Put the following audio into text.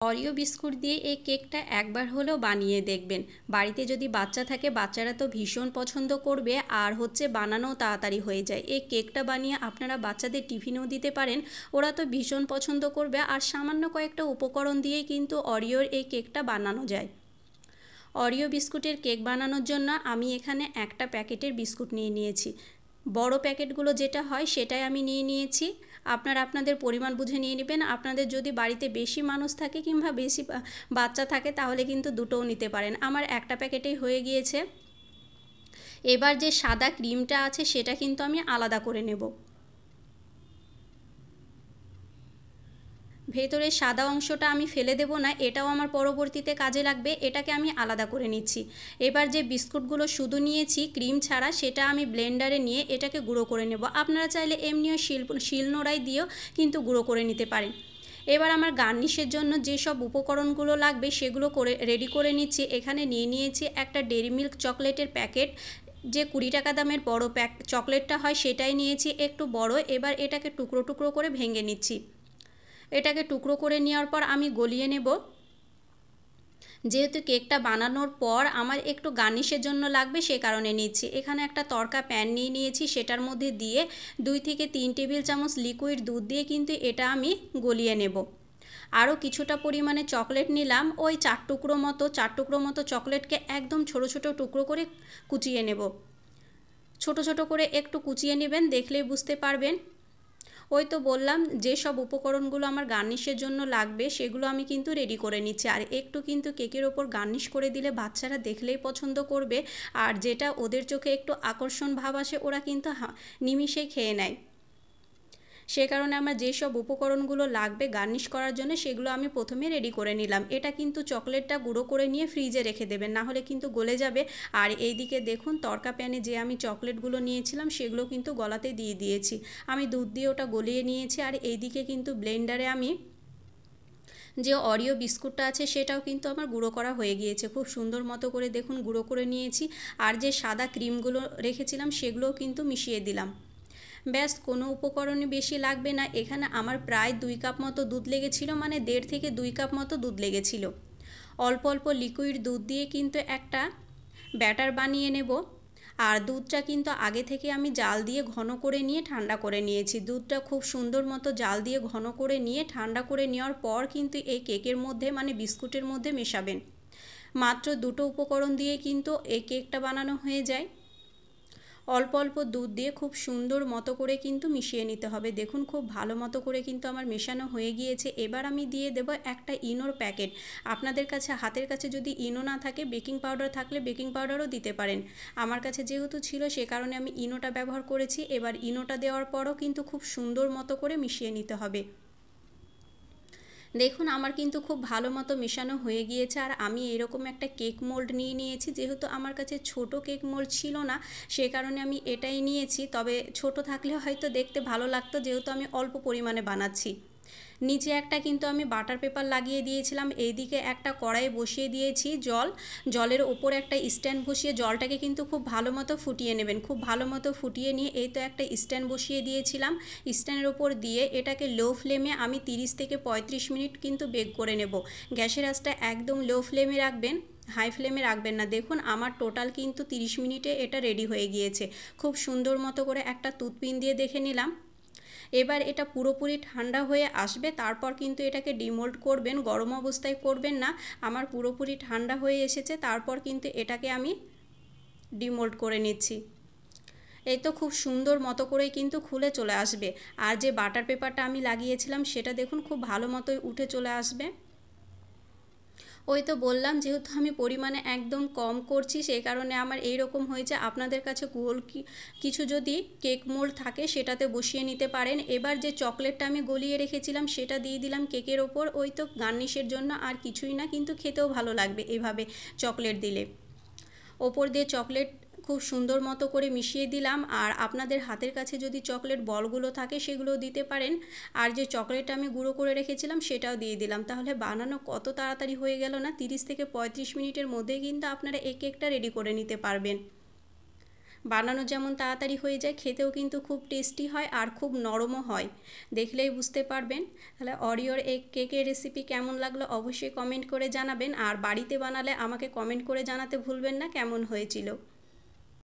Oreo biscuit দিয়ে এই কেকটা একবার হলেও বানিয়ে দেখবেন। বাড়িতে যদি বাচ্চা থাকে বাচ্চারা তো ভীষণ পছন্দ করবে, আর বানানোও তাড়াতাড়ি হয়ে যায়। এই কেকটা বানিয়ে আপনারা বাচ্চাদের টিফিনেও দিতে পারেন, ওরা তো ভীষণ পছন্দ করবে। আর সামান্য কয়েকটা উপকরণ দিয়েই কিন্তু অরিওর এই কেকটা বানানো যায়। অরিও বিস্কুটের কেক বানানোর জন্য আমি এখানে একটা প্যাকেটের বিস্কুট নিয়ে নিয়েছি। বড় প্যাকেটগুলো যেটা হয় সেটাই আমি নিয়ে নিয়েছি। আপনারা আপনাদের পরিমাণ বুঝে নিয়ে নেবেন। আপনাদের যদি বাড়িতে বেশি মানুষ থাকে কিংবা বেশি বাচ্চা থাকে তাহলে কিন্তু দুটোও নিতে পারেন। আমার একটা প্যাকেটেই হয়ে গিয়েছে। এবার যে সাদা ক্রিমটা আছে সেটা কিন্তু আমি আলাদা করে নেব। ভেতরের সাদা অংশটা আমি ফেলে দেব না, এটাও আমার পরবর্তীতে কাজে লাগবে। এটাকে আমি আলাদা করে নিচ্ছি। এবার যে বিস্কুটগুলো শুধু নিয়েছি ক্রিম ছাড়া, সেটা আমি ব্লেন্ডারে নিয়ে এটাকে গুঁড়ো করে নেব। আপনারা চাইলে এমনিও শিলনোড়ায় দিয়েও কিন্তু গুঁড়ো করে নিতে পারেন। এবার আমার গার্নিশের জন্য যেসব উপকরণগুলো লাগবে সেগুলো রেডি করে নিচ্ছি। এখানে নিয়ে নিয়েছি একটা ডেইরি মিল্ক চকলেটের প্যাকেট, যে 20 টাকা দামের বড় চকলেটটা হয় সেটাই নিয়েছি, একটু বড়। এবার এটাকে টুকরো টুকরো করে ভেঙে নিচ্ছি। এটাকে টুকরো করে নেওয়ার পর আমি গলিয়ে নেব। যেহেতু কেকটা বানানোর পর আমার একটু গার্নিশের জন্য লাগবে সে কারণে নিচ্ছি। এখানে একটা তড়কা প্যান নিয়ে নিয়েছি, সেটার মধ্যে দিয়ে 2 থেকে 3 টেবিল চামচ লিকুইড দুধ দিয়ে কিন্তু এটা আমি গলিয়ে নেব। আরও কিছুটা পরিমাণে চকলেট নিলাম, ওই 4 টুকরো মতো চকলেটকে একদম ছোট ছোট টুকরো করে কুচিয়ে নেব। ছোট ছোট করে একটু কুচিয়ে নেবেন, দেখলেই বুঝতে পারবেন। ওই তো বললাম যে সব উপকরণগুলো আমার গার্নিশের জন্য লাগবে সেগুলো আমি কিন্তু রেডি করে নিচ্ছি। আর একটু কিন্তু কেকের ওপর গার্নিশ করে দিলে বাচ্চারা দেখলেই পছন্দ করবে, আর যেটা ওদের চোখে একটু আকর্ষণ ভাব আসে ওরা কিন্তু নিমিষেই খেয়ে নেয়। সে কারণে আমার যেসব উপকরণগুলো লাগবে গার্নিশ করার জন্য সেগুলো আমি প্রথমে রেডি করে নিলাম। এটা কিন্তু চকলেটটা গুঁড়ো করে নিয়ে ফ্রিজে রেখে দেবেন, না হলে কিন্তু গলে যাবে। আর এইদিকে দেখুন তড়কা প্যানে যে আমি চকলেটগুলো নিয়েছিলাম সেগুলো কিন্তু গলাতে দিয়ে দিয়েছি। আমি দুধ দিয়ে ওটা গলিয়ে নিয়েছি। আর এইদিকে কিন্তু ব্লেন্ডারে আমি যে অরিও বিস্কুটটা আছে সেটাও কিন্তু আমার গুঁড়ো করা হয়ে গিয়েছে। খুব সুন্দর মতো করে দেখুন গুঁড়ো করে নিয়েছি। আর যে সাদা ক্রিমগুলো রেখেছিলাম সেগুলোও কিন্তু মিশিয়ে দিলাম। ব্যাস, কোনো উপকরণই বেশি লাগবে না। এখানে আমার প্রায় 2 কাপ মতো দুধ লেগেছিল, মানে 1.5 থেকে 2 কাপ মতো দুধ লেগেছিল। অল্প অল্প লিকুইড দুধ দিয়ে কিন্তু একটা ব্যাটার বানিয়ে নেব। আর দুধটা কিন্তু আগে থেকে আমি জাল দিয়ে ঘন করে নিয়ে ঠান্ডা করে নিয়েছি। দুধটা খুব সুন্দর মতো জাল দিয়ে ঘন করে নিয়ে ঠান্ডা করে নেওয়ার পর কিন্তু এই কেকের মধ্যে মানে বিস্কুটের মধ্যে মেশাবেন। মাত্র 2টো উপকরণ দিয়ে কিন্তু এই কেকটা বানানো হয়ে যায়। অল্প অল্প দুধ দিয়ে খুব সুন্দর মতো করে কিন্তু মিশিয়ে নিতে হবে। দেখুন খুব ভালো মতো করে কিন্তু আমার মেশানো হয়ে গিয়েছে। এবার আমি দিয়ে দেব একটা ইনোর প্যাকেট। আপনাদের কাছে হাতের কাছে যদি ইনো না থাকে, বেকিং পাউডার থাকলে বেকিং পাউডারও দিতে পারেন। আমার কাছে যেহেতু ছিল সে কারণে আমি ইনোটা ব্যবহার করেছি। এবার ইনোটা দেওয়ার পরও কিন্তু খুব সুন্দর মতো করে মিশিয়ে নিতে হবে। দেখুন আমার কিন্তু খুব ভালো মতো মেশানো হয়ে গিয়েছে। আর আমি এরকম একটা কেক মোল্ড নিয়ে নিয়েছি। যেহেতু আমার কাছে ছোট কেক মোল্ড ছিল না সে কারণে আমি এটাই নিয়েছি। তবে ছোট থাকলে হয়তো দেখতে ভালো লাগতো, যেহেতু আমি অল্প পরিমাণে বানাচ্ছি। নিচে একটা কিন্তু আমি বাটার পেপার লাগিয়ে দিয়েছিলাম। এইদিকে একটা কড়াই বসিয়ে দিয়েছি জলের ওপর একটা স্ট্যান্ড বসিয়ে জলটাকে কিন্তু খুব ভালো মতো ফুটিয়ে নেবেন। খুব ভালো মতো ফুটিয়ে নিয়ে এই তো একটা স্ট্যান্ড বসিয়ে দিয়েছিলাম। স্ট্যান্ডের ওপর দিয়ে এটাকে লো ফ্লেমে আমি 30 থেকে 35 মিনিট কিন্তু বেক করে নেব। গ্যাসের আঁচটা একদম লো ফ্লেমে রাখবেন, হাই ফ্লেমে রাখবেন না। দেখুন আমার টোটাল কিন্তু 30 মিনিটে এটা রেডি হয়ে গিয়েছে। খুব সুন্দর মতো করে একটা টুথপিন দিয়ে দেখে নিলাম। এবার এটা পুরোপুরি ঠান্ডা হয়ে আসবে, তারপর কিন্তু এটাকে ডিমোল্ড করবেন, গরম অবস্থায় করবেন না। আমার পুরোপুরি ঠান্ডা হয়ে এসেছে, তারপর কিন্তু এটাকে আমি ডিমোল্ড করে নিচ্ছি। এই তো খুব সুন্দর মতো করেই কিন্তু খুলে চলে আসবে। আর যে বাটার পেপারটা আমি লাগিয়েছিলাম সেটা দেখুন খুব ভালো মতোই উঠে চলে আসবে। ওই তো বললাম যেহেতু আমি পরিমাণে একদম কম করছি সেই কারণে আমার এই রকম হয়েছে। আপনাদের কাছে কিছু যদি কেক মোল্ড থাকে সেটাতে বসিয়ে নিতে পারেন। এবার যে চকলেটটা আমি গলিয়ে রেখেছিলাম সেটা দিয়ে দিলাম কেকের ওপর। ওই তো গার্নিশের জন্য, আর কিছুই না, কিন্তু খেতেও ভালো লাগবে এভাবে চকলেট দিলে। ওপর দিয়ে চকলেট খুব সুন্দর মতো করে মিশিয়ে দিলাম। আর আপনাদের হাতের কাছে যদি চকলেট বলগুলো থাকে সেগুলোও দিতে পারেন। আর যে চকলেট আমি গুঁড়ো করে রেখেছিলাম সেটাও দিয়ে দিলাম। তাহলে বানানো কত তাড়াতাড়ি হয়ে গেল না! 30 থেকে 35 মিনিটের মধ্যেই কিন্তু আপনারা এই কেকটা রেডি করে নিতে পারবেন। বানানো যেমন তাড়াতাড়ি হয়ে যায়, খেতেও কিন্তু খুব টেস্টি হয় আর খুব নরমও হয়, দেখলেই বুঝতে পারবেন। তাহলে অরিওর এগ কেকের রেসিপি কেমন লাগলো অবশ্যই কমেন্ট করে জানাবেন, আর বাড়িতে বানালে আমাকে কমেন্ট করে জানাতে ভুলবেন না কেমন হয়েছিল।